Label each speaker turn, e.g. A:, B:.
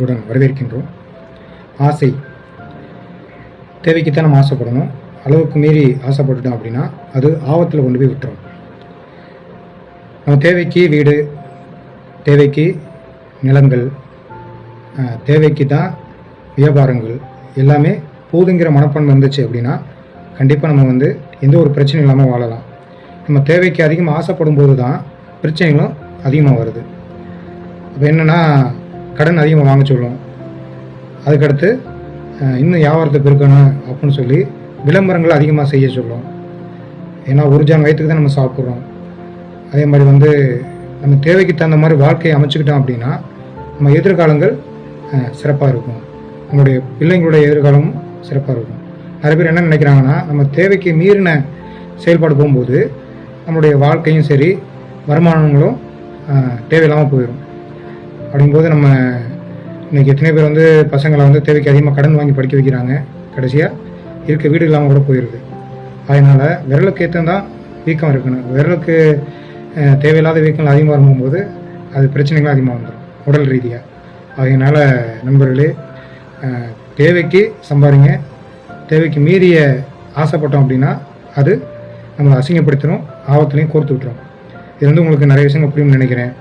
A: உடன் வரவேற்கின்றோம். ஆசை தேவைக்குத்தான் நம்ம ஆசைப்படணும். அளவுக்கு மீறி ஆசைப்பட்டுட்டோம் அப்படின்னா அது ஆபத்தில் கொண்டு போய் விட்டுரும். நம்ம தேவைக்கு வீடு, தேவைக்கு நிலங்கள், தேவைக்கு தான் வியாபாரங்கள் எல்லாமே போதுங்கிற மனப்பான்மை இருந்துச்சு அப்படின்னா கண்டிப்பாக நம்ம எந்த ஒரு பிரச்சனையும் இல்லாமல் வாழலாம். நம்ம தேவைக்கு அதிகமாக ஆசைப்படும் போது தான் பிரச்சனைகளும் அதிகமாக வருது. அப்போ என்னென்னா, கடன் அதிகமாக வாங்க சொல்லும். அதுக்கடுத்து இன்னும் வியாபாரத்தை பெருக்கணும் அப்படின்னு சொல்லி விளம்பரங்கள் அதிகமாக செய்ய சொல்லும். ஏன்னா ஒரு ஜான் வயிற்றுக்கு தான் நம்ம சாப்பிட்றோம். அதே மாதிரி நம்ம தேவைக்கு தகுந்த மாதிரி வாழ்க்கையை அமைச்சுக்கிட்டோம் அப்படின்னா நம்ம எதிர்காலங்கள் சிறப்பாக இருக்கும். நம்மளுடைய பிள்ளைங்களுடைய எதிர்காலமும் சிறப்பாக இருக்கும். நிறைய பேர் என்ன நினைக்கிறாங்கன்னா, நம்ம தேவைக்கு மீறின செயல்பாடு போகும்போது நம்மளுடைய வாழ்க்கையும் சரி வருமானங்களும் தேவையில்லாமல் போயிடும். அப்படிங்கும்போது நம்ம இன்றைக்கி எத்தனை பேர் பசங்களை தேவைக்கு அதிகமாக கடன் வாங்கி படிக்க வைக்கிறாங்க. கடைசியாக இருக்க வீடு இல்லாமல் கூட போயிடுது. அதனால் விரலுக்கு ஏற்றந்தான் வீக்கம் இருக்கணும். விரலுக்கு தேவையில்லாத வீக்கங்கள் அதிகமாக வரும்போது அது பிரச்சனைகள் அதிகமாக வந்துடும் உடல் ரீதியாக. அதனால் நண்பர்களே, தேவைக்கு சம்பாதிங்க. தேவைக்கு மீறிய ஆசைப்பட்டோம் அப்படின்னா அது நம்மளை அசிங்கப்படுத்தணும், ஆபத்துலையும் கோர்த்து விட்டுரும். இது உங்களுக்கு நிறைய விஷயங்கள் புரியும்னு நினைக்கிறேன்.